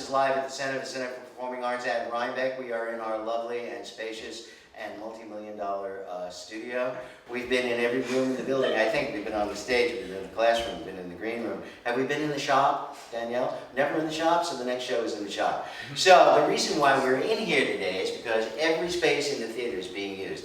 is live at the Center for Performing Arts at Rhinebeck. We are in our lovely and spacious and multi-million-dollar studio. We've been in every room in the building. I think we've been on the stage, we've been in the classroom, we've been in the green room. Have we been in the shop, Danielle? Never in the shop, so the next show is in the shop. So the reason why we're in here today is because every space in the theater is being used.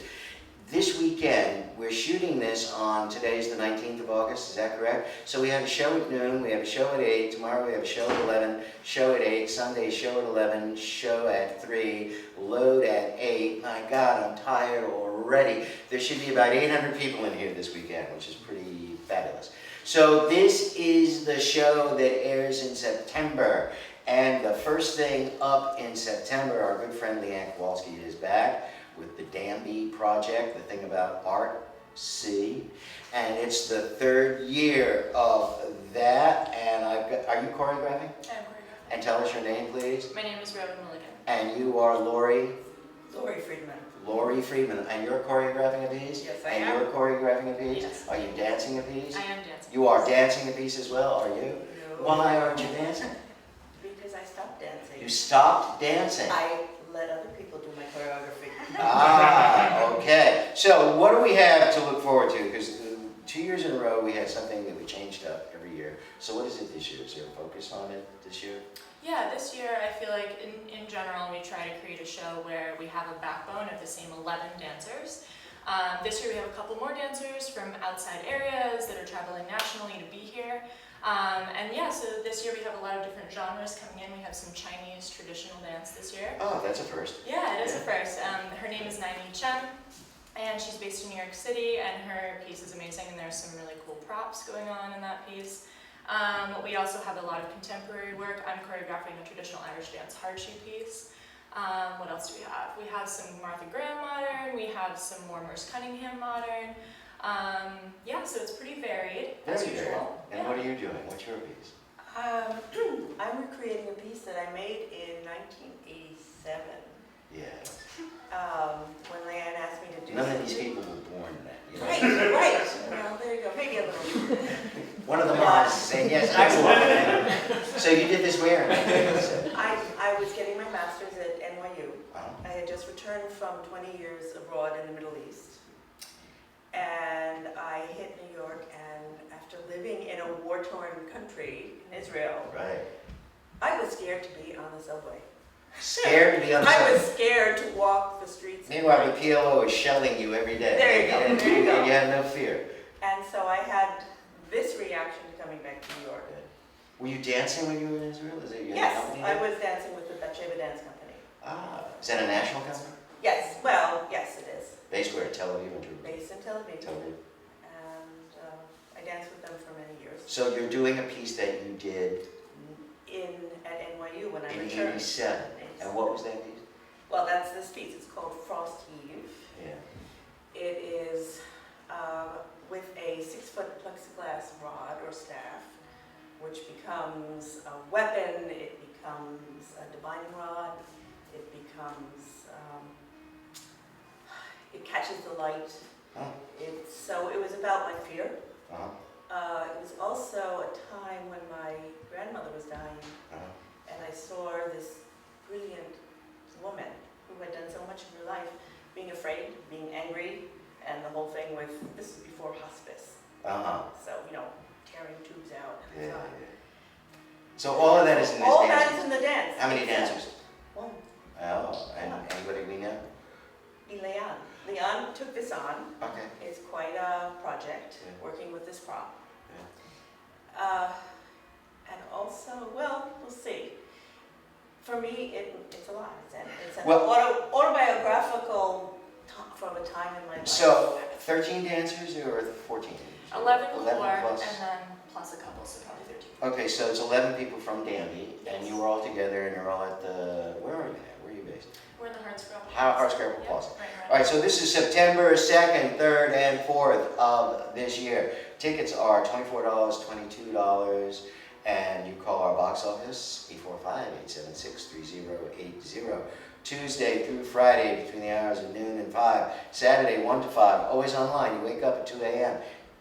This weekend, we're shooting this on, today's the 19th of August, is that correct? So we have a show at noon, we have a show at 8, tomorrow we have a show at 11, show at 8, Sunday show at 11, show at 3, load at 8. My God, I'm tired already. There should be about 800 people in here this weekend, which is pretty fabulous. So this is the show that airs in September. And the first thing up in September, our good friend Leanne Kowalski is back with the Danby Project, the thing about art, see, and it's the third year of that, and I've got, are you choreographing? I'm choreographing. And tell us your name, please. My name is Robin Milligan. And you are Lori? Lori Friedman. Lori Friedman, and you're choreographing a piece? Yes, I and am. You're choreographing a piece? Yes. Are you dancing a piece? I am dancing. You are dancing a piece as well, are you? No. Why aren't you dancing? Because I stopped dancing. You stopped dancing? I let other people do my choreography. Ah, okay. So what do we have to look forward to? Because 2 years in a row we had something that we changed up every year. So what is it this year? Is there a focus on it this year? Yeah, this year I feel like in general we try to create a show where we have a backbone of the same 11 dancers. This year we have a couple more dancers from outside areas that are traveling nationally to be here. And yeah, so this year we have a lot of different genres coming in. We have some Chinese traditional dance this year. Oh, that's a first. Yeah, it is a first. Her name is Naimi Chen, and she's based in New York City, and her piece is amazing, and there's some really cool props going on in that piece. We also have a lot of contemporary work. I'm choreographing a traditional Irish dance hard shoe piece. What else do we have? We have some Martha Graham modern, we have some more Merce Cunningham modern. Yeah, so it's pretty varied, as Very usual. And what are you doing? What's your piece? I'm recreating a piece that I made in 1987. Yeah. When Leanne asked me to do None of something. these people were born then. You know? Right. Well, there you go. Maybe a little. One of the moms is saying, yes, I will. So you did this where? I was getting my master's at NYU. Uh-huh. I had just returned from 20 years abroad in the Middle East. And I hit New York, and after living in a war-torn country in Israel, Right. I was scared to be on the subway. Scared to be on the I side. was scared to walk the streets. Meanwhile, the PLO is shelling you every day. There you go, And there you go. you have no fear. And so I had this reaction coming back to New York. Were you dancing when you were in Israel? Is it your Yes, company I there? was dancing with the Batsheva Dance Company. Ah, is that a national company? Yes, well, yes it is. Based where? Tel Aviv and Jerusalem? Based in Tel Aviv. Tel Aviv. And I danced with them for many years. So you're doing a piece that you did At NYU when I in returned. 87. And what was that piece? Well, that's this piece. It's called Frost Heave. Yeah. It is with a 6-foot plexiglass rod or staff, which becomes a weapon, it becomes a divining rod, it becomes, it catches the light. Oh. So it was about my fear. Uh-huh. It was also a time when my grandmother was dying, Uh-huh. and I saw this brilliant woman who had done so much in her life, being afraid, being angry, and the whole thing with, this is before hospice. Uh-huh. So, tearing tubes out. Yeah, and yeah. So all of that is in this all dance? that is in the dance. How many dancers? One. Oh, and anybody we know? Leon. Leon took this on. Okay. It's quite a project, Yeah. working with this prop. Yeah. And also, well, we'll see. For me, it's a lot. It's an Well- autobiographical from a time in my life. So 13 dancers or 14? 11 before, 11 plus. and then plus a couple, so probably 13. Okay, so it's 11 people from Danby, and you were all together, and you're all at the, where are you at? Where are you based? We're in the Hardscrabble. Hardscrabble Yep, Plaza. right. All right, so this is September 2nd, 3rd, and 4th of this year. Tickets are $24, $22, and you call our box office, 845-876-3080. Tuesday through Friday between the hours of noon and 5. Saturday, 1 to 5, always online. You wake up at 2 a.m.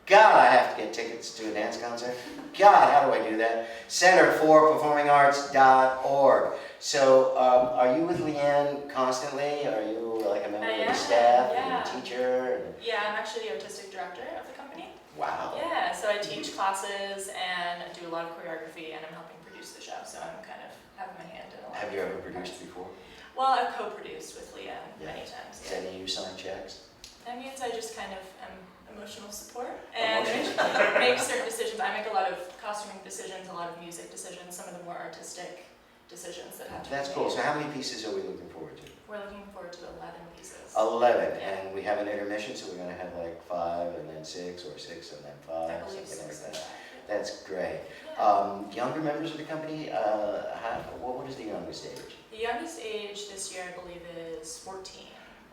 God, I have to get tickets to a dance concert. God, how do I do that? Center4performingarts.org. So, are you with Leanne constantly? Are you like a member I of the am, staff yeah. and a teacher? Yeah, I'm actually the artistic director of the company. Wow. Yeah, so I teach classes and I do a lot of choreography and I'm helping produce the show, so I'm kind of having my hand in a lot. Have you ever produced before? Well, I've co-produced with Leanne many Yeah. times. Does any of you sign checks? That means I just kind of am emotional support and Emotional make certain decisions. I make a lot of costuming decisions, a lot of music decisions, some of the more artistic decisions that have to That's be cool. made. So how many pieces are we looking forward to? We're looking forward to 11 pieces. 11, Yeah. and we have an intermission, so we're going to have like 5 and then 6, or 6 and then 5, I believe something 6 like and that. 5. That's great. Yeah. Younger members of the company, what is the youngest age? The youngest age this year, I believe, is 14.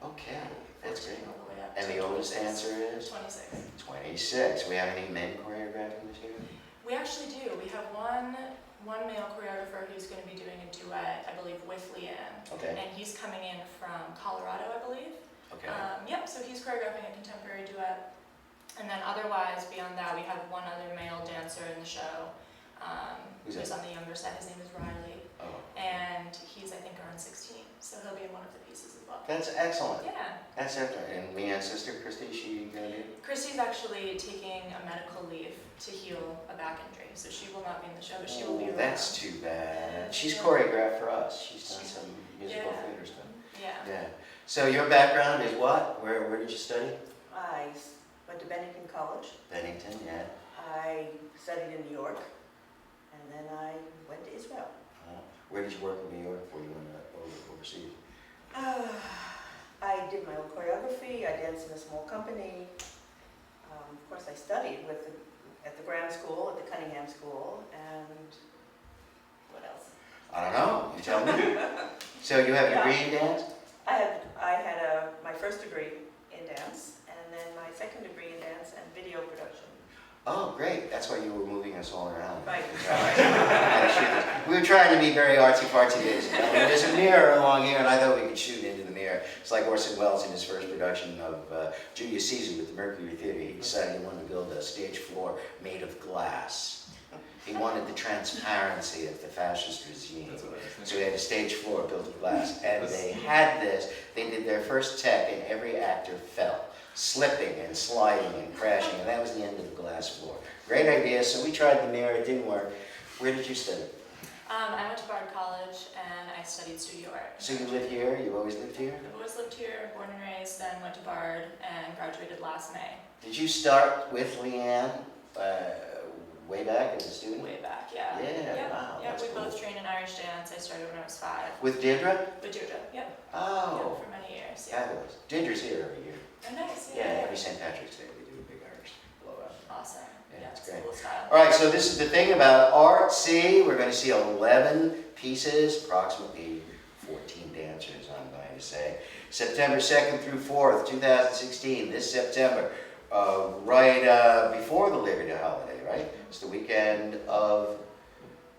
Okay, that's 14 great. all the way up And to the oldest 26. dancer is? 26. 26. We have any men choreographing this year? We actually do. We have one male choreographer who's going to be doing a duet, I believe, with Leanne. Okay, And he's coming in from Colorado, I believe. okay. Yep, so he's choreographing a contemporary duet. And then otherwise, beyond that, we have one other male dancer in the show. Who's Who's that? on the younger side. His name is Riley. Oh, And he's, I think, around 16. So he'll be in one of the pieces as well. that's excellent. Yeah. That's excellent. And Leanne's sister, Christy, she gonna do? Christy's actually taking a medical leave to heal a back injury. So she will not be in the show, but she will be Oh, around. that's too bad. She's Yeah. choreographed for us. She's done She's- some musical yeah. theater stuff. Yeah. Yeah. So your background is what? Where did you study? I went to Bennington College. Bennington, yeah. I studied in New York, and then I went to Israel. Where did you work in New York before you went overseas? I did my own choreography. I danced in a small company. Of course, I studied at the Graham School, at the Cunningham School, and what else? I don't know. You tell me. So you have a degree in dance? I had my first degree in dance, and then my second degree in dance and video production. Oh, great. That's why you were moving us all around. Right. We were trying to be very artsy-fartsy days. There's a mirror along here, and I thought we could shoot into the mirror. It's like Orson Welles in his first production of Julius Caesar with the Mercury Theater. He decided he wanted to build a stage floor made of glass. He wanted the transparency of the fascist regime. So he had a stage floor built of glass. And they had this. They did their first tech, and every actor fell, slipping and sliding and crashing, and that was the end of the glass floor. Great idea, so we tried the mirror, it didn't work. Where did you study? I went to Bard College and I studied studio art. So you live here, you always lived here? I've always lived here, born and raised, then went to Bard and graduated last May. Did you start with Leanne way back as a student? Way back, yeah. Yeah, Yep. wow, Yep, that's we cool. both trained in Irish dance. I started when I was 5. With Deirdre? With Deirdre, yep. Oh, Yep, for many years, yeah. fabulous. Deirdre's here every year. Oh, nice, Yeah, every St. Patrick's Day we do a big Irish blowout. Awesome. Yeah, it's it's great. cool style. All right, so this is the thing about art. See, we're going to see 11 pieces, approximately 14 dancers, I'm going to say. September 2nd through 4th, 2016, this September, right before the Labor Day holiday, right? It's the weekend of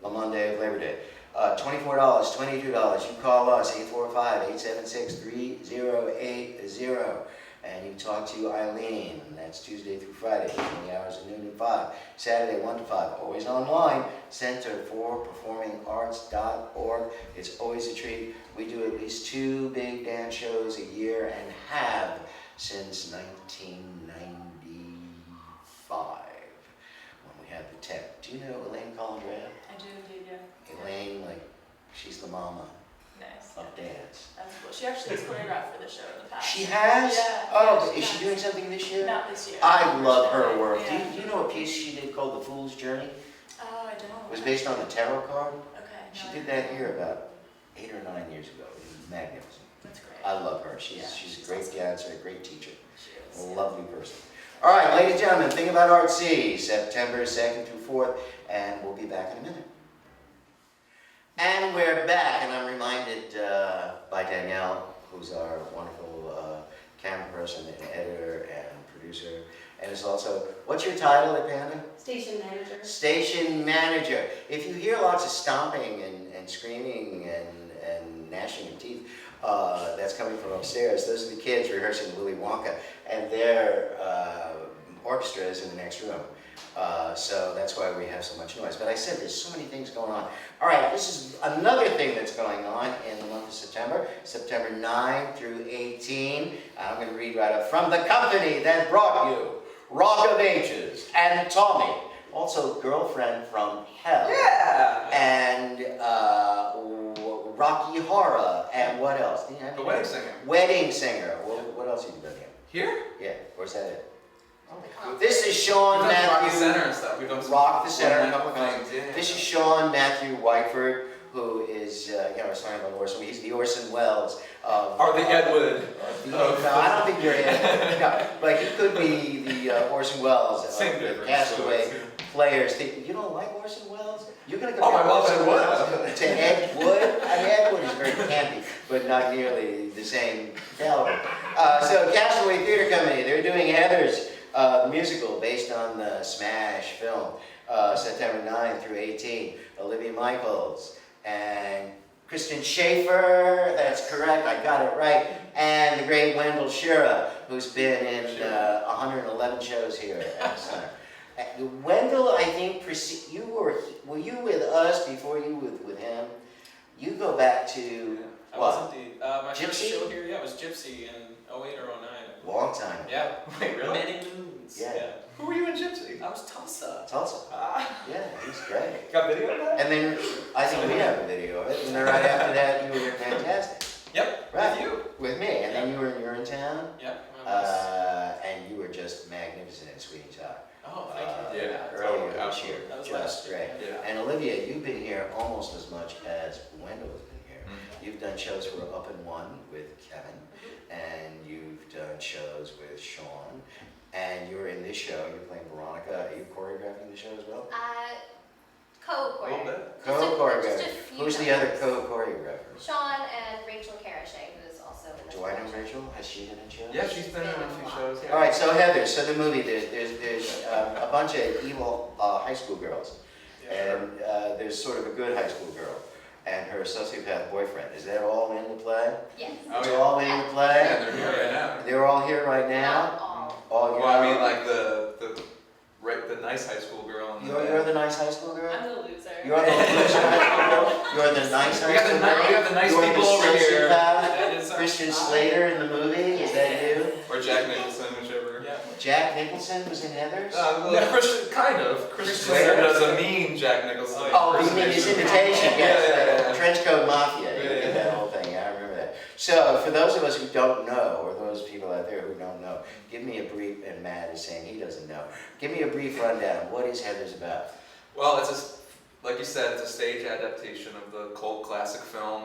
the Monday of Labor Day. $24, $22. You call us, 845-876-3080. And you can talk to Eileen, and that's Tuesday through Friday, between the hours of noon and 5. Saturday, 1 to 5, always online, Center4performingarts.org. It's always a treat. We do at least 2 big dance shows a year and have since 1995, when we had the tech. Do you know Elaine Colandrea? I do indeed, yeah. Elaine, like, she's the mama Nice. of dance. That's cool. She actually has choreographed for the show in the past. She has? Yeah. Oh, yeah, but is she has. doing something this year? Not this year. I love her unfortunately. work. Yeah. Do you know a piece she did called The Fool's Journey? Oh, I don't. It was based on the tarot card. Okay. She no, did I that don't. here about 8 or 9 years ago. It was magnificent. That's great. I love her. She's Yeah, a she's great awesome. dancer, a great teacher, She a is. lovely person. All right, ladies and gentlemen, Think About Art C, September 2nd through 4th, and we'll be back in a minute. And we're back, and I'm reminded by Danielle, who's our wonderful camera person and editor and producer, and is also, what's your title at Panda? Station manager. Station manager. If you hear lots of stomping and screaming and gnashing of teeth, that's coming from upstairs. Those are the kids rehearsing Willy Wonka, and they're orchestra is in the next room. So that's why we have so much noise. But I said there's so many things going on. All right, this is another thing that's going on in the month of September, September 9 through 18. I'm going to read right up. From the company that brought you Rock of Ages and Tommy, also Girlfriend from Hell. Yeah! And Rocky Horror, and what else? The Wedding Singer. Wedding Singer. What else have you done here? Here? Yeah, or is that it? Oh. This is Sean We've done Rock the Matthew. Center and stuff. We've done some Rock the Center, a wonderful couple of things. yeah. This is Sean Matthew Whiteford, who is, I was talking about Orson. He's the Orson Welles of... Or the Ed Wood. No, I don't think you're Ed. No, but he could be the Orson Welles Same of the difference. Castaway Players. You don't like Orson Welles? You're going to Oh, compare I love Orson Ed Wood. Welles to Ed Wood? I mean, Ed Wood is very campy, but not nearly the same caliber. So Castaway Theater Company, they're doing Heathers, the musical based on the smash film, September 9 through 18. Olivia Michaels and Kristen Schaefer, that's correct, I got it right, and the great Wendell Shira, who's been in 111 shows here at the Center. Wendell, I think, were you with us before you were with him? You go back to, I what? was indeed. My first Gypsy? show here, yeah, was Gypsy in 08 or 09. Long time. Yeah. Wait, really? Many moons. Yeah. Who were you in Gypsy? I was Tulsa. Tulsa. Ah, Yeah, he's great. got video of that? And then, I think we have a video of it, and then right after that, you were in Fantastic. Yep. Right. With you. With me, and then you were in Urinetown. Yep. And you were just magnificent in Sweeney Todd. Oh, thank you. Yeah, Earlier totally, this year, That was just last year. great. Yeah. And Olivia, you've been here almost as much as Wendell has been here. Mhm. You've done shows for Up and One with Kevin, and you've done shows with Sean, and you're in this show, you're playing Veronica. Are you choreographing the show as well? A little bit. Co-choreographer. Who's the other co-choreographer? Sean and Rachel Carashay, who is also in the Do I know Rachel? Has she been in shows? Yeah, she's been in a few shows. Yeah. All right, so Heather, so the movie, there's a bunch of evil high school girls, and there's sort of a good high school girl, and her sociopath boyfriend. Is that all in the play? Yes. Oh, It's yeah. all in the Yeah, play? they're here right now. They're all here right Not now? all. All Well, I mean, like the nice high school girl. And You're the nice high school girl? I'm the loser. You're the loser high school girl? You're the nice We high got school the, girl? we got the nice You're people the over here. sociopath? That is Christian Slater in the movie? Is that you? Or Jack Nicholson, whichever. Yeah. Jack Nicholson was in Heathers? Well, Christian, kind of. Christian Slater? Slater does a mean Jack Nicholson. Oh, you mean his imitation, yes. Yeah. Trench Coat Mafia, you Yeah. did that whole thing, yeah, I remember that. So, for those of us who don't know, or those people out there who don't know, give me a brief, and Matt is saying he doesn't know, give me a brief rundown. What is Heathers about? Well, like you said, it's a stage adaptation of the cult classic film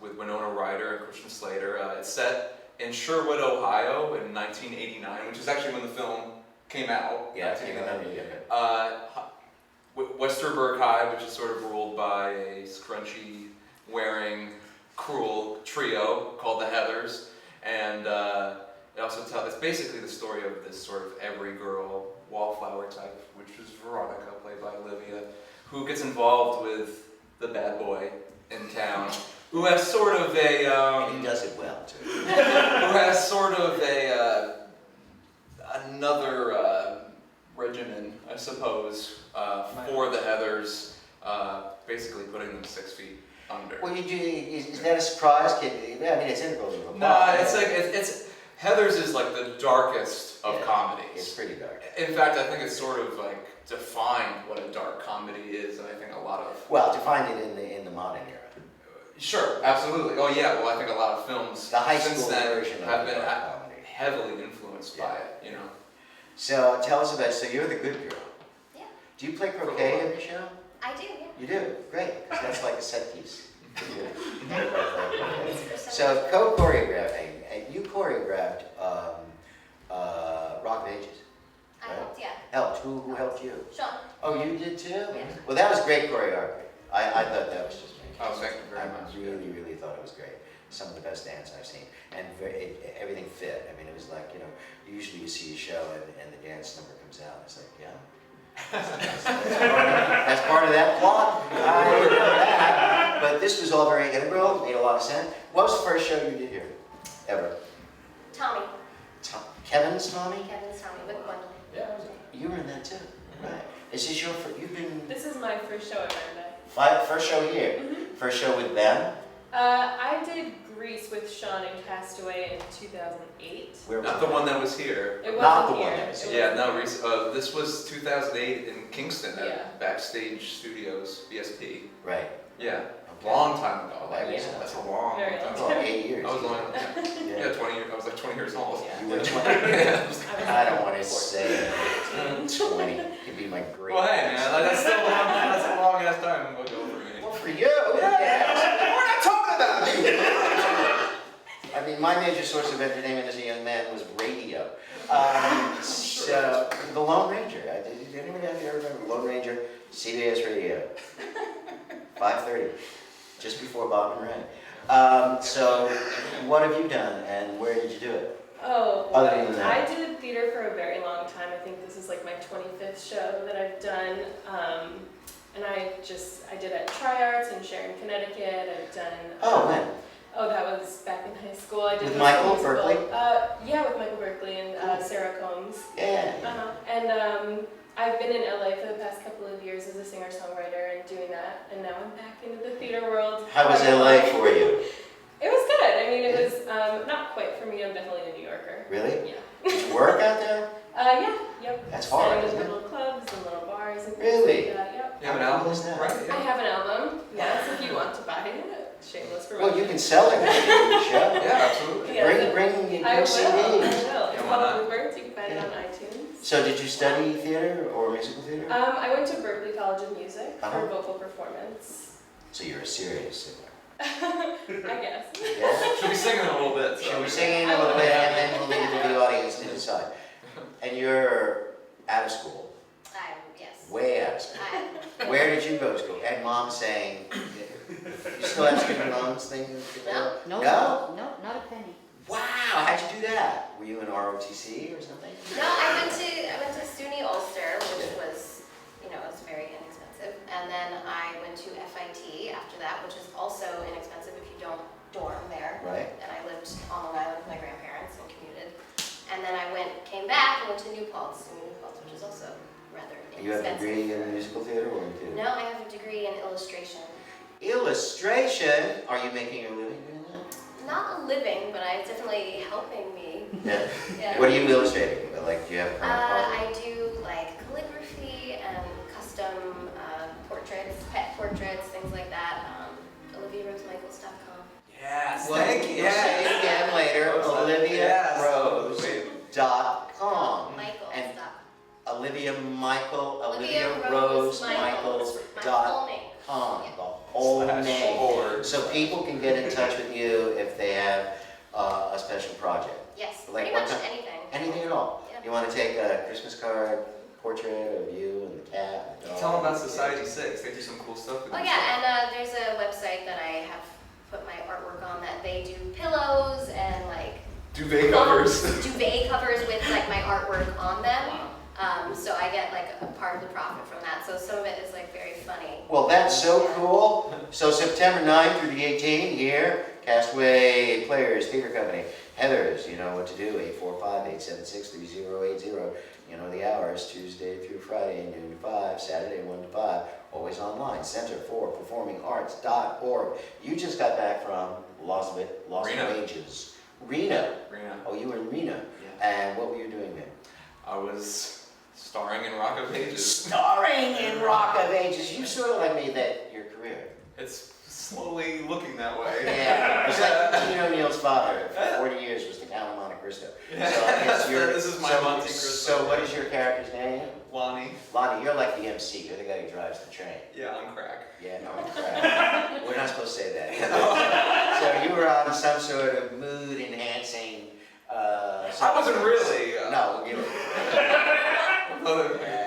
with Winona Ryder and Christian Slater. It's set in Sherwood, Ohio in 1989, which is actually when the film came out. Yeah, 1989. Westerberg High, which is sort of ruled by a scrunchy-wearing, cruel trio called the Heathers, and it also it's basically the story of this sort of every girl wallflower type, which is Veronica, played by Olivia, who gets involved with the bad boy in town, who has sort of a And he does it well, too. who has sort of a another regimen, I suppose, for the Heathers, basically putting them 6 feet under. Well, is that a surprise? I mean, it's integral to the plot. No, it's like it's Heathers is like the darkest of It's comedies. pretty dark. In fact, I think it's sort of like defined what a dark comedy is, and I think a lot of Well, to find it in the modern era. sure, absolutely. Oh yeah, well I think a lot of films The high since school then version of have the been dark comedy. heavily influenced by it. You know. So, tell us about, so you're the good girl. Yeah. Do you play croquet in the show? I do, yeah. You do? Great, because that's like a set piece. It's for So co-choreographing, and you choreographed Rock of Ages. I helped, yeah. Helped, who helped you? Sean. Oh, you did too? Yeah. Well, that was great choreography. I thought that was just amazing. Oh, thank you very I much. really thought it was great. Some of the best dance I've seen. And everything fit. I mean, it was like, usually you see a show and the dance number comes out, and it's like, yeah. That's part of that plot. I know that. But this was all very integral, made a lot of sense. What was the first show you did here? Ever? Tommy. Kevin's Tommy? Kevin's Tommy with Gwendolyn. Yeah, I was You were in that too, right? Is this your, you've been, This is my first show at Rhinebeck. first show here? First show with them? I did Grease with Sean and Castaway in 2008. Where was Not the that? one that was here. It wasn't Not the here. one that was It here. Yeah, no, this was 2008 in Kingston Yeah. at Backstage Studios, BSP. Right. Yeah, Okay. long time ago. Like, Yeah. That's a long, Very time long ago. Oh, 8 years. I was long, Yeah. yeah, 20 years. I was like 20 years old. Yeah. You were 20. Yeah. I don't want to say 20. Could be my great. Well, hey, man, that's still long. That's a long ass time ago for me. Well, for you. Yeah. We're not talking about you. I mean, my major source of entertainment as a young man was radio. So, the Lone Ranger. Did anybody out there remember Lone Ranger? CBS Radio. 5:30, just before Bob and Ray. So, what have you done, and where did you do it? Oh, Other than that. I did theater for a very long time. I think this is like my 25th show that I've done. And I did at Tri-Arts in Sharon, Connecticut. I've done. Oh, when? Oh, that was back in high school. I did With this Michael musical. Berkeley? Yeah, with Michael Berkeley and Cool. Sarah Combs. Yeah. And I've been in LA for the past couple of years as a singer-songwriter and doing that. And now I'm back into the theater world. How was LA for you? It was good. I mean, it was not quite for me. I'm definitely a New Yorker. Really? Yeah. Did you work out there? Yeah, yep. That's hard, Sang isn't in it? little clubs and little bars and things Really? like that, yep. You have an How cool album? is that? Right, I yeah. have an album, yes, if you want to buy it. Shameless promotion. Well, you can sell it when you do the show. Yeah, absolutely. Yeah. Bring I will, CD. I will. It's Yeah, why called not? Bluebirds. You can find it Yeah. on iTunes. So did you study theater or musical theater? I went to Berklee College of Music Uh-huh. for vocal performance. So you're a serious singer. I guess. Yeah? She'll be singing in a little bit. So. Shall we sing a little bit and then we'll leave it to the audience to decide? And you're out of school, Yes. way out of school. Where did you go to school? And mom saying, you still have student loans things? No. No? No, not a penny. Wow, how'd you do that? Were you in ROTC or something? No, I went to SUNY Ulster, which was, it was very inexpensive. And then I went to FIT after that, which is also inexpensive if you don't dorm there. Right. And I lived on Long Island with my grandparents and commuted. And then I came back and went to New Paltz, which is also rather You have a inexpensive. degree in musical theater or in theater? No, I have a degree in illustration. Illustration? Are you making a living doing that? Not a living, but it's definitely helping me. Yeah. Yeah. What are you illustrating? Like, do you have a current project? I do like calligraphy and custom portraits, pet portraits, things like that. OliviaRoseMichaels.com. Yes, Well, thank you. We'll say it again later. Yes. OliviaRose.com. Michaels. And dot- Olivia Michael, Olivia Olivia Rose Rose Michaels. Michaels My dot full name. com. Yeah. The whole name. Or So people can get in touch with you if they have a special project. Yes, Like pretty what much kind- anything. Anything at all. Yeah. You want to take a Christmas card, portrait of you and the cat? And the dog? tell them about Society 6. They do some cool stuff with Oh these yeah, and there's a website that I have put my artwork on that they do pillows and like duvet covers. duvet covers with like my artwork on them. So I get like a part of the profit from that. So some of it is like very funny. Well, that's so cool. So September 9th through the 18th here, Castaway Players Theater Company. Heathers, you know what to do, 845-876-3080. You know the hours, Tuesday through Friday, noon to 5, Saturday 1 to 5. Always online, Center for Performing Arts.org. You just got back from Las Reno. Vegas. Reno. Rena. Oh, you were in Reno. Yeah. And what were you doing there? I was starring in Rock of Ages. Starring in Rock of Ages. You sort of like made that your career. It's slowly looking that way. Yeah, it's like Gene O'Neill's father for 40 years was the Count of Monte Cristo. Yeah. So I guess you're, This is my so, Monte Cristo. So what is your character's name? Lonnie. Lonnie, you're like the MC. You're the guy who drives the train. Yeah, on crack. Yeah, no, crap. We're not supposed to say that. So you were on some sort of mood-enhancing. I wasn't really. No, you.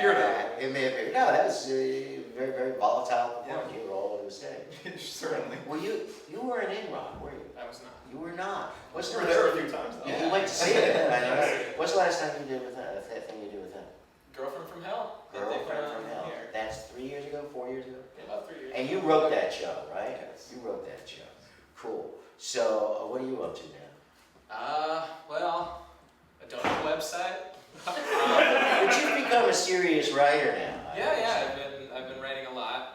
You're not. It may have been. No, that was very, very volatile performance. Yeah. You were all over the stage. Certainly. Well, you weren't in Rock, were you? I was not. You were not. What's the We were last there a few times though. You went to see it, I know. What's the last time you did with that? That thing you did with them? Girlfriend from Hell. that they put Girlfriend on from Hell. here. That's 3 years ago, 4 years ago? Yeah, about 3 years. And you wrote that show, right? Yes. You wrote that show. Cool. So, what are you up to now? Well, I don't have a website. But you serious writer now. I Yeah, understand. I've been writing a lot.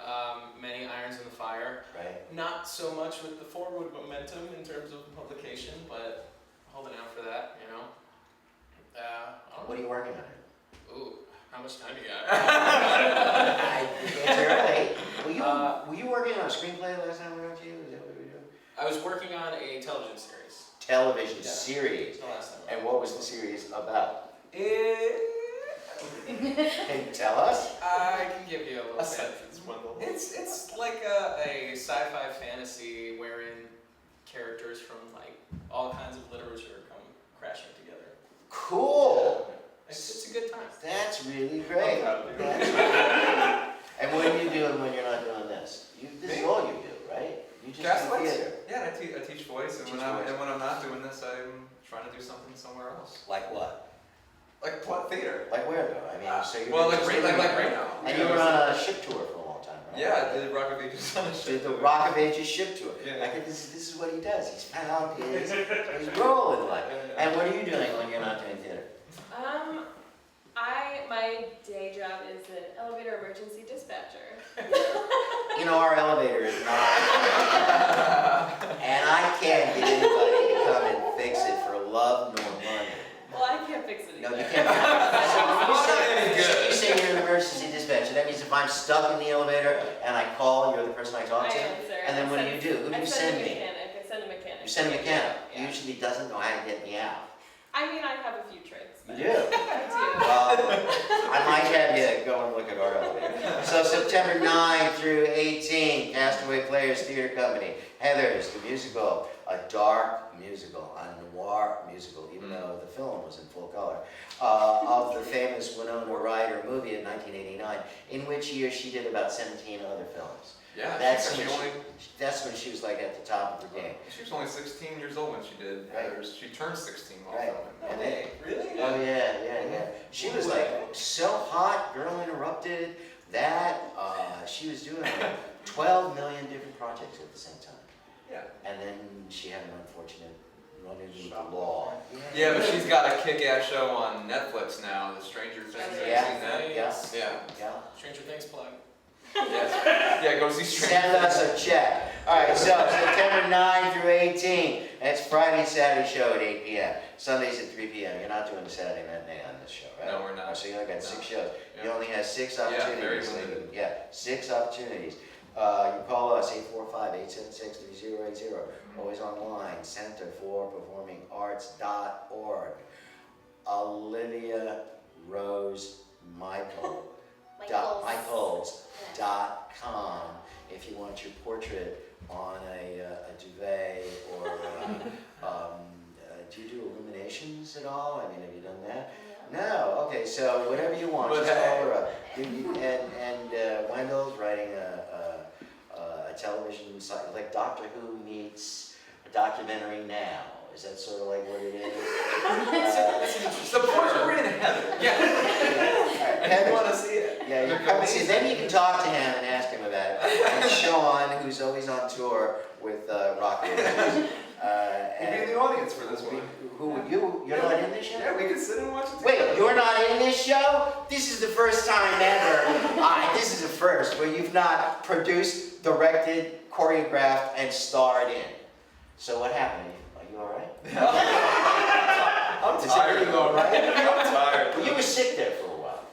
Many irons in the fire. Right. Not so much with the forward momentum in terms of publication, but holding out for that, you know. What are you working on? Ooh, how much time you got? It's early. Were you working on a screenplay last time we went to you? Is that what you were doing? I was working on a television series. Television Yeah. series. The last time. And what was the series about? Can Can you tell us? I can give you a little A bit. sentence, Wendell. It's like a sci-fi fantasy wherein characters from like all kinds of literature come crashing together. Cool. It's a good time. That's really great. I'm proud of you. That's really great. And what are you doing when you're not doing this? This is Me? all you do, right? You just do Gaslights? theater. Yeah, I teach voice, and Teach when voice. I'm not doing this, I'm trying to do something somewhere else. Like what? Like what theater? Like where though? I mean, so you're Well, just like doing- right now. And you were on a ship tour for a long time, right? Yeah, I did Rock of Ages on a Did ship. the Rock of Ages ship tour. Yeah. Like this is what he does. He's found his role in life. And what are you doing when you're not doing theater? My day job is an elevator emergency dispatcher. You know, our elevator is not. And I can't get anybody to come and fix it for love nor money. Well, I can't fix it No, either. you can't. So you say you're an emergency dispatcher. That means if I'm stuck in the elevator and I call, you're the person I talk I to? answer. And then what do you do? Who do you send me? I send a mechanic. You send a mechanic. Yeah. Usually doesn't know how to get me out. I mean, I have a few tricks. You but- do? I Well, I might have you go and look at our elevator. So September 9 through 18, Castaway Players Theater Company, Heathers, the musical, a dark musical, a noir musical, even though the film was in full color, of the famous Winona Ryder movie in 1989, in which year she did about 17 other films. Yeah, That's she when only that's when she was like at the top of her game. she was only 16 years old when she did Right. Heathers. She turned 16 while Right. filming. And then- Really? Oh yeah. She was like so hot, Girl Interrupted, that, she was doing like 12 million different projects at the same time. Yeah. And then she had an unfortunate run-in with the law. Yeah, but she's got a kick-ass show on Netflix now, The Stranger Things. Have you Yeah. seen that? Yeah. Yeah. Yeah. Stranger Things plug. Yes. Yeah, go see Stranger Send us Things. a check. All right, so September 9 through 18. That's Friday, Saturday show at 8 p.m. Sundays at 3 p.m. You're not doing the Saturday matinee on this show, right? No, we're not. Oh, so you only got 6 No. shows. You Yeah. only have 6 Yeah, opportunities. very limited. Yeah, 6 opportunities. You call us, 845-876-3080. Always online, Center for Performing Arts.org. Olivia Rose Michael. Michaels.com if you want your portrait on a duvet or do you do illuminations at all? I mean, have you done that? No. Okay, so whatever you want, But just hey. call her up. And Wendell's writing a television site like Doctor Who meets a documentary now. Is that sort of like what it is? The portrait we're in Heather. Yeah. Heather- I want to see it. Yeah, you come see, then you can talk to him and ask him about it. And Sean, who's always on tour with Rock You'd be in the audience for this one. You're not in this show? Yeah, we could sit and watch it Wait, together. you're not in this show? This is the first time ever, this is a first, where you've not produced, directed, choreographed, and starred in. So what happened? Are you all right? I'm Is tired. everything all right? I'm tired. Well, you were sick there for a while.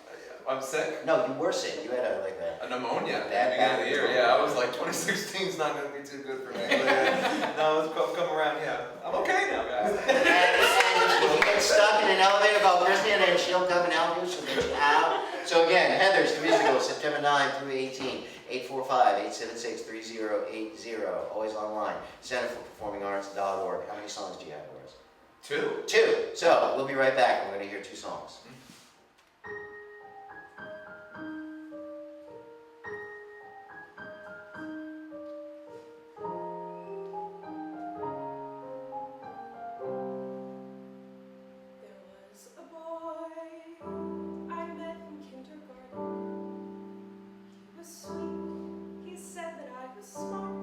I'm sick. No, you were sick. You had a A pneumonia at the Bad beginning of the year. back. Yeah, I was like, 2016 is not going to be too good for me. But, no, it's come around. Yeah, I'm okay now, guys. and you get stuck in an elevator called Christian and she'll come and help you so that you're out. So again, Heathers, the musical, September 9 through 18, 845-876-3080, always online, Center for Performing Arts.org. How many songs do you have for us? 2. 2. So we'll be right back. We're going to hear 2 songs. There was a boy I met in kindergarten. He was sweet, he said that I was smart.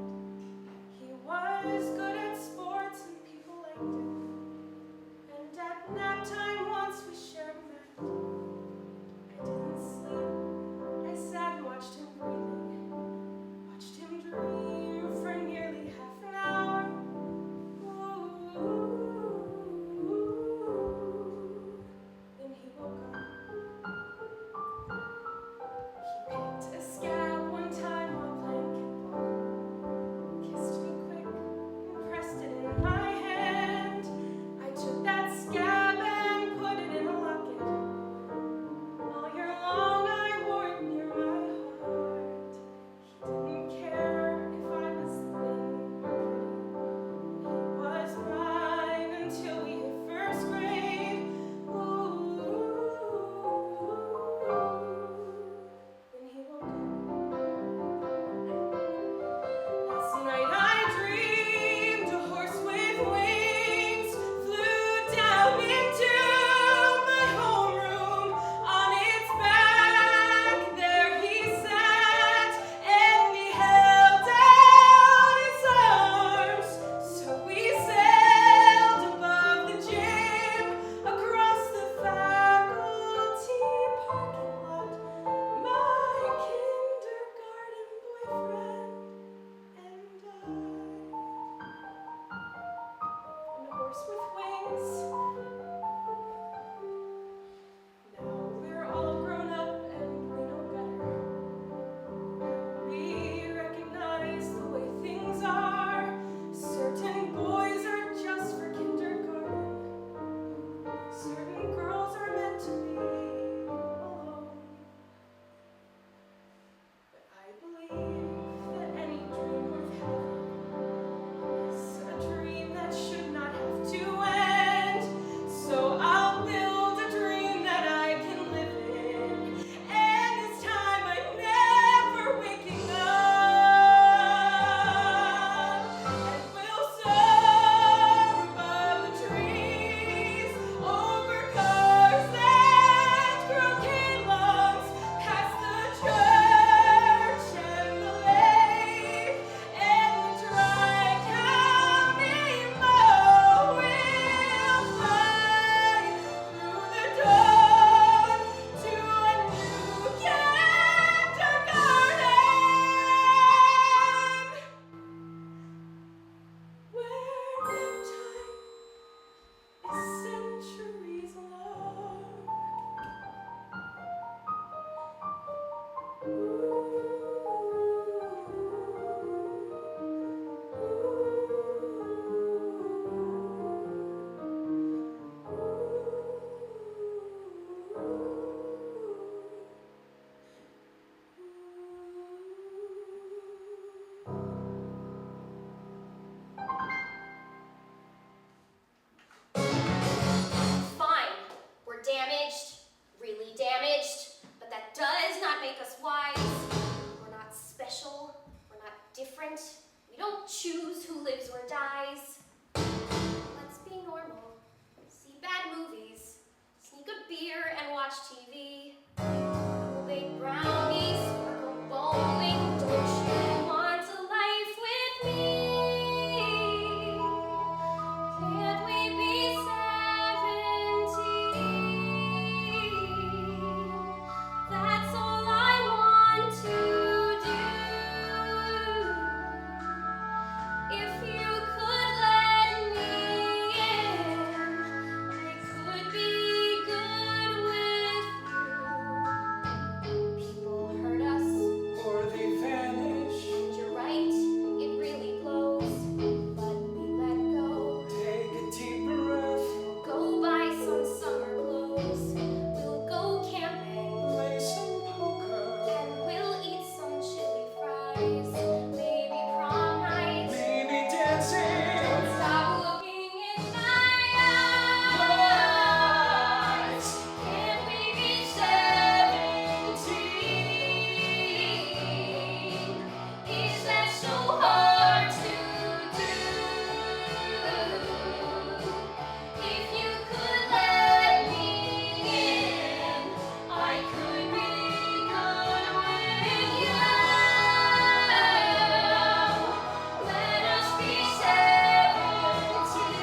He was good at sports and people liked him. And at nap time once we shared a beer and watch TV. We'll bake brownies or go bowling. Don't you want a life with me? Can't we be 17? That's all I want to do. If you could let me in, I could be good with you. People hurt us, Or they vanish. and you're right, it really blows. But we let go. Take a deep breath. Go buy some summer clothes. We'll go camping. Play some poker. And we'll eat some chili fries. Maybe prom night. Maybe dancing. Don't stop looking in my eyes. Can't we be 17? Is that so hard to do? If you could let me in, I could be good with you. Let us be 17.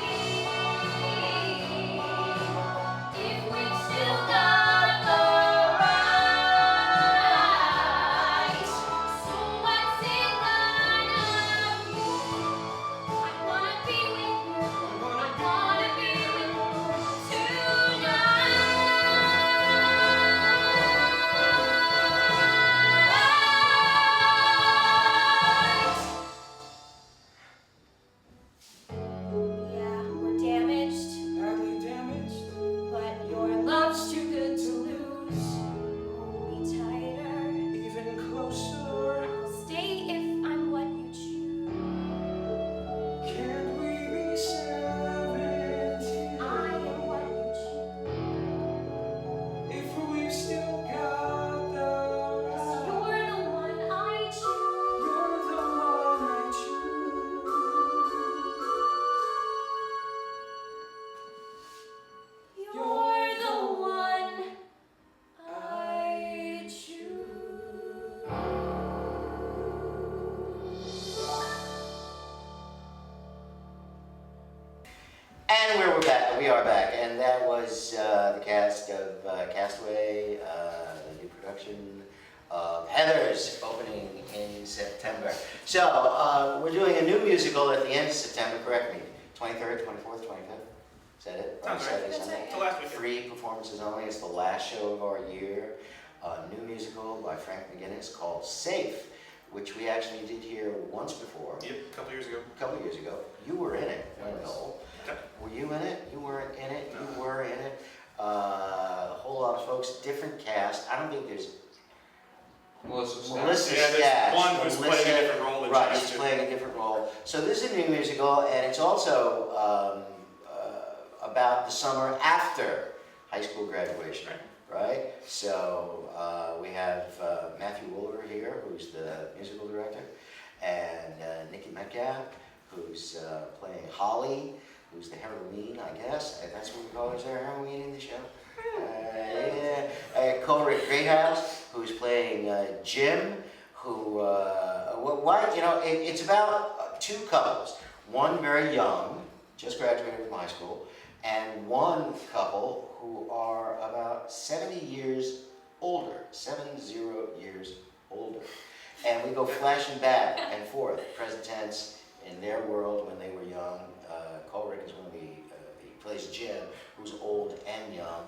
If we've still got the right. So what's it gonna be? I wanna be with you. I wanna be with you tonight. Yeah, we're damaged, Badly damaged. but your love's too good to lose. Hold me tighter. Even closer. I'll stay if I'm what you choose. Can't we be 17? I am what you choose. If we've still got the right. You're the one I choose. You're the one I choose. You're the one I And we are back, and that was the cast of Castaway, the new production of Heathers, opening in September. So, we're doing a new musical at the end of September, correct me, 23rd, 24th, 25th? Is that it? Sounds right. Saturday, That's Sunday? right, The last weekend. 3 performances only. It's the last show of our year. A new musical by Frank McGinnis called Safe, which we actually did here once before, Yep, a couple years ago. a couple years ago. You were in it, Noel. Okay. Were you in it? You weren't in it? No. You were in it. A whole lot of folks, different cast. I don't think there's Melissa Melissa Yeah, there's Stash. one who's playing a different role than Right, she she's used to. playing a different role. So this is a new musical, and it's also about the summer after high school graduation, right? So we have Matthew Wooler here, who's the musical director, and Nikki Metcalf, who's playing Holly, who's the heroine, I guess. That's what we call her. Is there a heroine in the show? Yeah. Coleridge Greathouse, who's playing Jim, who, it's about two couples. One very young, just graduated from high school, and one couple who are about 70 years older, 70 years older. And we go flashing back and forth, present tense, in their world when they were young. Coleridge is when he plays Jim, who's old and young.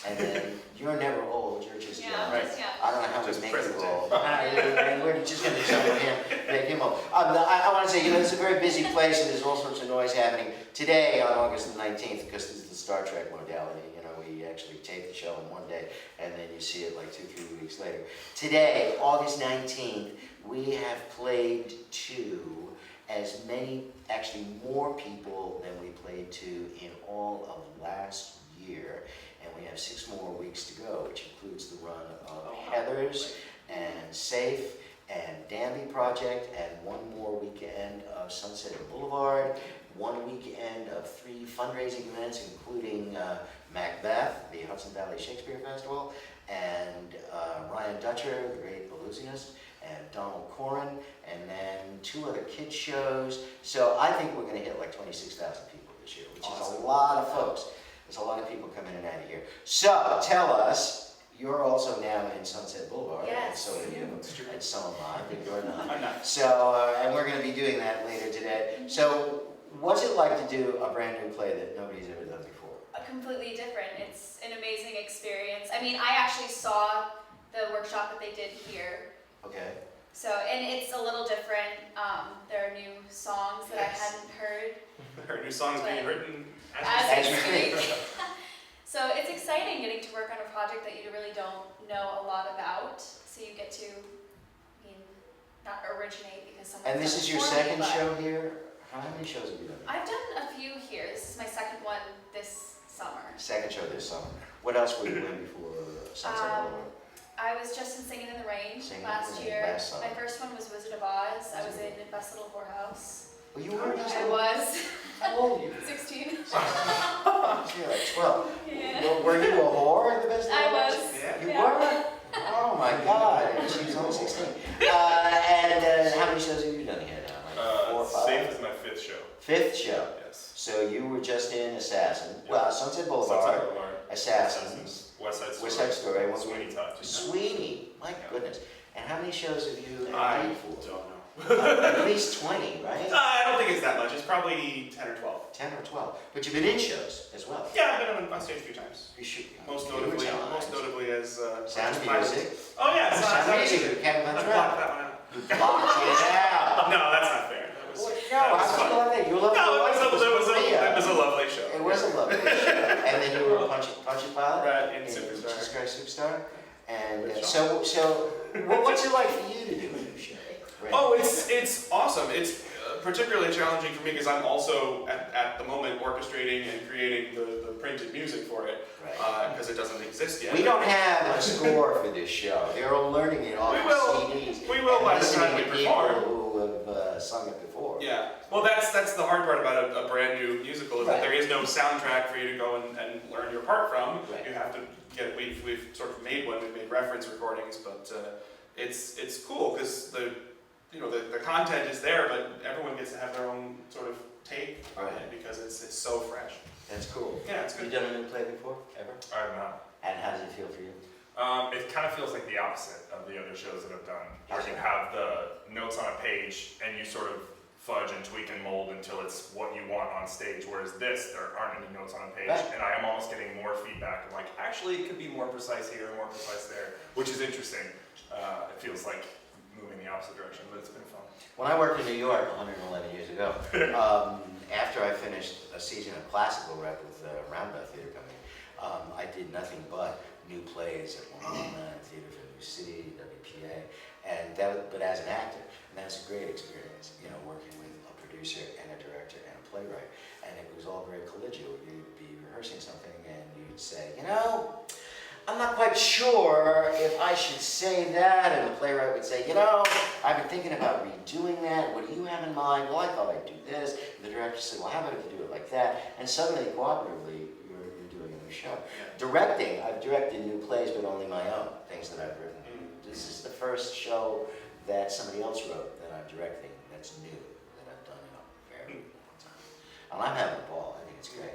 And then you're never old, you're just young. Yeah, just young. I don't know how we Just make present you tense. old. And we're just going to do something with him, make him old. I want to say, it's a very busy place and there's all sorts of noise happening. Today, on August the 19th, because this is the Star Trek modality, we actually tape the show in one day and then you see it like 2-3 weeks later. Today, August 19th, we have played to as many, actually more people than we played to in all of last year. And we have 6 more weeks to go, which includes the run of Heathers and Safe and Danby Project and one more weekend of Sunset Boulevard, one weekend of 3 fundraising events, including Macbeth, the Hudson Valley Shakespeare Festival, and Ryan Dutcher, the great illusionist, and Donald Corrin, and then 2 other kids shows. So I think we're going to hit like 26,000 people this year, which is a lot of folks. There's a lot of people coming in and out of here. So tell us, you're also now in Sunset Boulevard, and Yes. so are you, and so am I, but you're not. I'm not. So, and we're going to be doing that later today. So what's it like to do a brand new play that nobody's ever done before? Completely different. It's an amazing experience. I mean, I actually saw the workshop that they did here. Okay. So, and it's a little different. There are new songs that I Yes. hadn't heard There are new songs being written as As we we speak. So it's exciting getting to work on a project that you really don't know a lot about. So you get to, I mean, not originate because someone. And this is your second show here? How many shows have you done? I've done a few here. This is my second one this summer. Second show this summer. What else were you in before Sunset Boulevard? I was just in Singing in the Rain Singing in the last Rain, year. last summer. My first one was Wizard of Oz. I was in Best Little Whorehouse. Well, you were just I was How old are you? 16. You're like 12. Yeah. Well, were you a whore in the best? I was. Yeah. You Yeah. were? Oh my God! And she's only 16. And how many shows have you done here now? Like 4 or 5? Safe is my 5th show. 5th show. Yes. So you were just in Assassin. Yeah. Well, Sunset Boulevard. Sunset Boulevard. Assassins. West Side Story. West Side Story. What Sweeney Todd. Sweeney. My goodness. And how many shows have you I done don't for? know. At least 20, right? I don't think it's that much. It's probably 10 or 12. 10 or 12. But you've been in shows as well. Yeah, I've been on stage a few times. You should. Most You were notably, telling us. Sound Sound of Music. Oh yeah, Sound of Music. Can't I remember blocked that. that one out. You blocked it out. No, that's not fair. That was. Well, that no, was I fun. was glad that you were lovely. No, it was a lovely show. It was a lovely show. And then you were a punchy pilot. Right, in Jesus Superstar. Christ Superstar. And With so what's it like for you to do a new show? Right. Oh, it's awesome. It's particularly challenging for me because I'm also at the moment orchestrating and creating the printed music for it Right. because it doesn't exist yet. We don't have a score for this show. They're all learning it off We of will. CDs. We will and by the listening time we to perform. people who have sung it before. Yeah. Well, that's the hard part about a brand new musical is that Right. there is no soundtrack for you to go and learn your part from. Right. You have to get. We've sort of made one. We've made reference recordings, but it's cool because the content is there, but everyone gets to have their own sort of take on it because it's so fresh. That's cool. Yeah, it's Have you good. done a new play before, ever? I have not. And how does it feel for you? It kind of feels like the opposite of the other shows that I've done, where you have the notes on a page and you sort of fudge and tweak and mold until it's what you want on stage. Whereas this, there aren't any notes on a page, Right. and I am almost getting more feedback. I'm like, actually, it could be more precise here, more precise there, which is interesting. It feels like moving the opposite direction, but it's been fun. When I worked in New York 111 years ago, after I finished a season of classical rep with Roundabout Theater Company, I did nothing but new plays at 109 Theater for New City, WPA, but as an actor, and that's a great experience, working with a producer and a director and a playwright, and it was all very collegial. You'd be rehearsing something and you'd say, I'm not quite sure if I should say that, and the playwright would say, I've been thinking about redoing that, what do you have in mind? Well, I thought I'd do this. And the director said, well, how about if you do it like that? And suddenly, cooperatively, you're doing a new show. Directing, I've directed new plays, but only my own, things that I've written. This is the first show that somebody else wrote that I'm directing that's new, that I've done in a very long time. And I'm having a ball. I think it's great.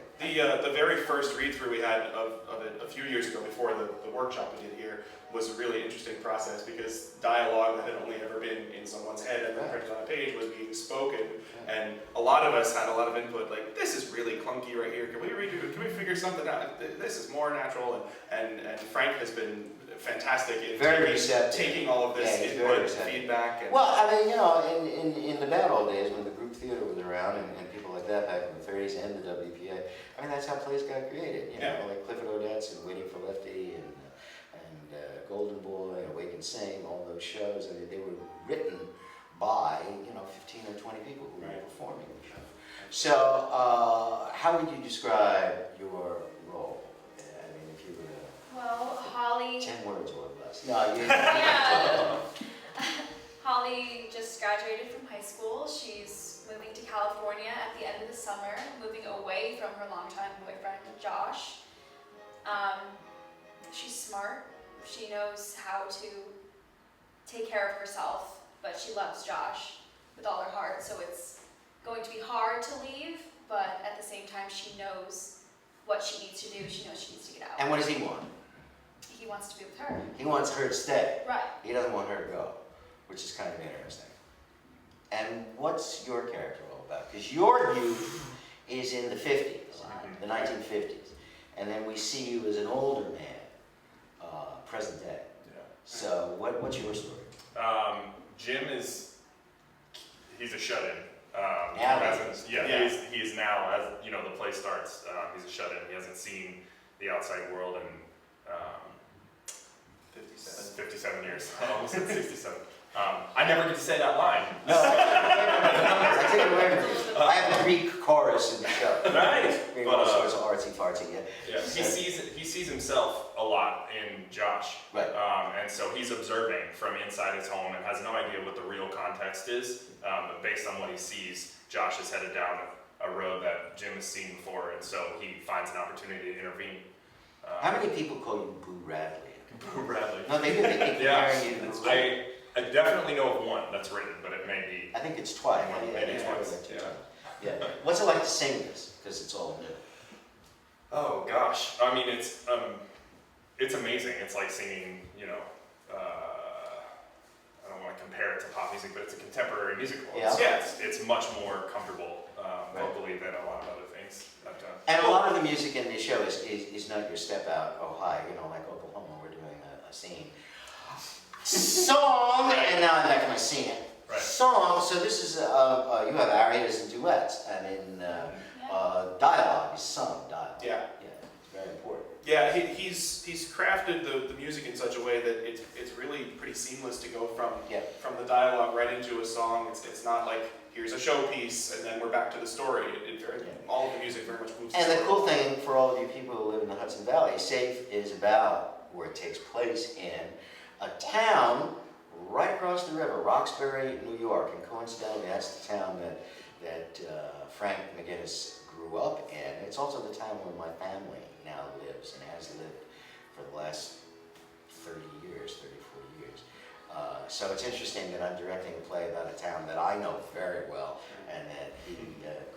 The very first read-through we had of it a few years ago before the workshop we did here was a really interesting process because dialogue that had only ever been in someone's head and then printed on a page was being spoken, and a lot of us had a lot of input like, this is really clunky right here, can we redo it, can we figure something out, this is more natural, and Frank has been fantastic in taking all of this input and feedback. And well, I mean, in the bad old days when the group theater was around and people like that back in the 30s and the WPA, I mean, that's how plays got created. Like Clifford Odets and Waiting for Lefty and Golden Boy, Awake and Sing, all those shows. I mean, they were written by 15 or 20 people who were performing the show. So, how would you describe your role? I mean, if you were Well, Holly. 10 words or less. No, you. Yeah. Holly just graduated from high school. She's moving to California at the end of the summer, moving away from her longtime boyfriend, Josh. She's smart. She knows how to take care of herself, but she loves Josh with all her heart, so it's going to be hard to leave, but at the same time she knows what she needs to do. She knows she needs to get out. And what does he want? He wants to be with her. He wants her to stay. Right. He doesn't want her to go, which is kind of interesting. And what's your character all about? Because your youth is in the 50s, the 1950s. And then we see you as an older man, present day. Yeah. So what's your story? Jim he's a shut-in. Now He is now, as you know, the play starts, he's a shut-in. He hasn't seen the outside world in 57 years, almost at 67. I never get to say that line. No, I take it away from you. I have a Greek chorus in the show. Nice. Being But, also it's artsy fartsy, yeah. Yeah, he sees himself a lot in Josh. Right. And so he's observing from inside his home and has no idea what the real context is. But based on what he sees, Josh is headed down a road that Jim has seen before, and so he finds an opportunity to intervene. How many people call you Boo Radley? Boo Bradley. No, they do. They keep comparing you to Boo Radley. I definitely know of one that's written, but it may be. I think it's twice. Maybe twice. Yeah. What's it like to sing this? Because it's all new. Oh gosh, I mean it's amazing. It's like singing, you know, I don't want to compare it to pop music, but it's a contemporary musical. Yeah. It's much more comfortable vocally than a lot of other things I've done. And a lot of the music in this show is not your step out, oh hi, you know, like Oklahoma, we're doing a scene. Song, and now I'm back to my scene. Right. Song, so this is, you have arias and duets, and in dialogue, is sung dialogue. Yeah. Yeah, it's very important. Yeah, he's crafted the music in such a way that it's really pretty seamless to go from the dialogue right into a song. It's not like here's a showpiece and then we're back to the story. All of the music very much moves. And the cool thing for all of you people who live in the Hudson Valley, SAFE is about where it takes place in a town right across the river, Roxbury, New York. And coincidentally, that's the town that Frank McGinnis grew up in. It's also the town where my family now lives and has lived for the last 30 years, 30, 40 years. So it's interesting that I'm directing a play about a town that I know very well and that he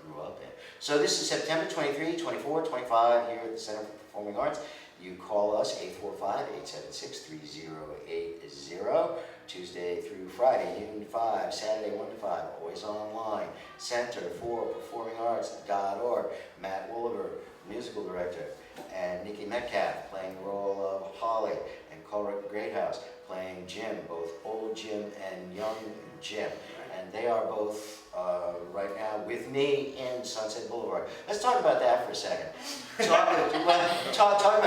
grew up in. So this is September 23, 24, 25 here at the Center for Performing Arts. You call us 845-876-3080, Tuesday through Friday, noon to 5, Saturday 1 to 5, always online. Centerforperformingarts.org. Matt Wooliver, musical director, and Nikki Metcalf playing the role of Holly, and Colrick Greathouse playing Jim, both old Jim and young Jim. And they are both right now with me in Sunset Boulevard. Let's talk about that for a second. Talk about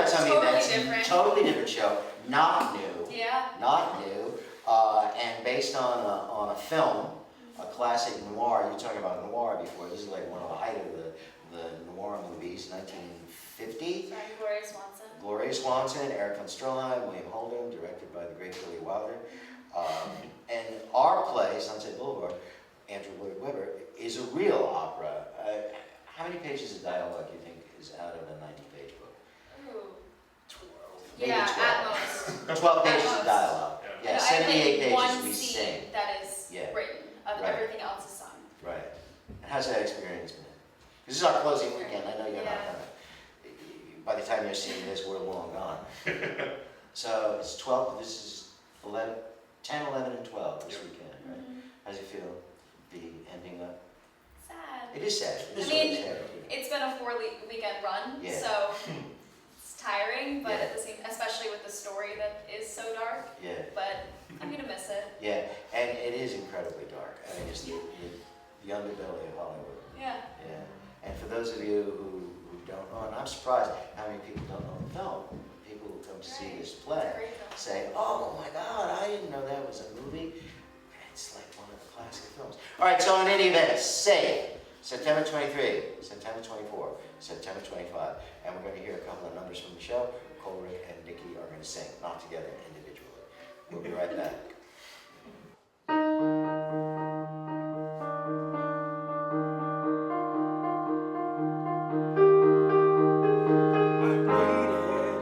some Totally events. different. Totally different show. Not new. Yeah. Not new. And based on a film, a classic noir. You were talking about noir before. This is like one of the height of the noir movies, 1950. Sorry, Gloria Swanson. Gloria Swanson, Eric von Stroheim, William Holden, directed by the great Billy Wilder. And our play, Sunset Boulevard, Andrew Lloyd Webber, is a real opera. How many pages of dialogue do you think is out of a 90-page book? Ooh. 12. Maybe Yeah, 12. at most. 12 pages At of most. dialogue. Yeah. Yeah, I 78 think one pages we scene sing. that is Yeah. written. Right. Everything else is sung. Right. How's that experience been? This is our closing weekend. I know you're not Yeah. gonna. By the time you're seeing this, we're long gone. So it's 12. This is 11, 10, 11, and 12 this weekend, right? How does it feel? Be ending up. Sad. It is sad. It is I mean, really sad. It's been a 4-weekend run, Yeah. so it's tiring, but Yeah. at the same, especially with the story that is so dark. Yeah. But I'm gonna miss it. Yeah, and it is incredibly dark. I mean, it's the underbelly of Hollywood. Yeah. Yeah. And for those of you who don't know, and I'm surprised how many people don't know the film. People who come to see Right. this It's a play great film. say, oh my God, I didn't know that was a movie. It's like one of the classic films. All right, so in any event, say September 23, September 24, September 25, and we're going to hear a couple of numbers from the show. Colrick and Nikki are going to sing, not together, individually. We'll be right back. I waited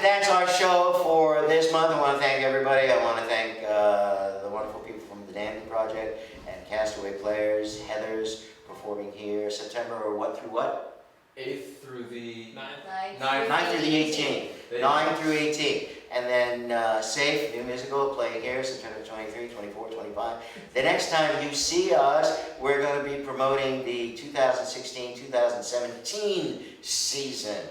that's our show for this month. I want to thank everybody. I want to thank the wonderful people from the Dandy Project and Castaway Players, Heathers, performing here September or what through what? 8th through the 9th. 9 through the 18th. They- 9 through 18. And then Safe, new musical, playing here September 23, 24, 25. The next time you see us, we're going to be promoting the 2016-2017 season,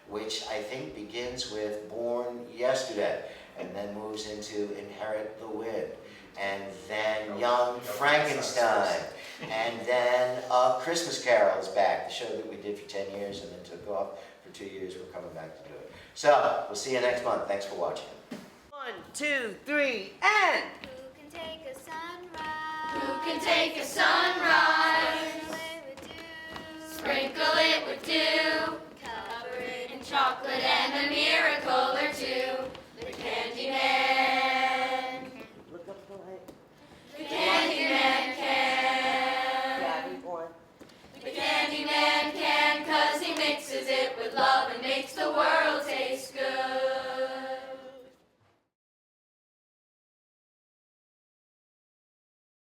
which I think begins with Born Yesterday and then moves into Inherit the Wind, and then Young Frankenstein, and then Christmas Carol is back, the show that we did for 10 years and then took off for 2 years. We're coming back to do it. So, we'll see you next month. Thanks for watching. 1, 2, 3, and... Who can take a sunrise? Who can take a sunrise?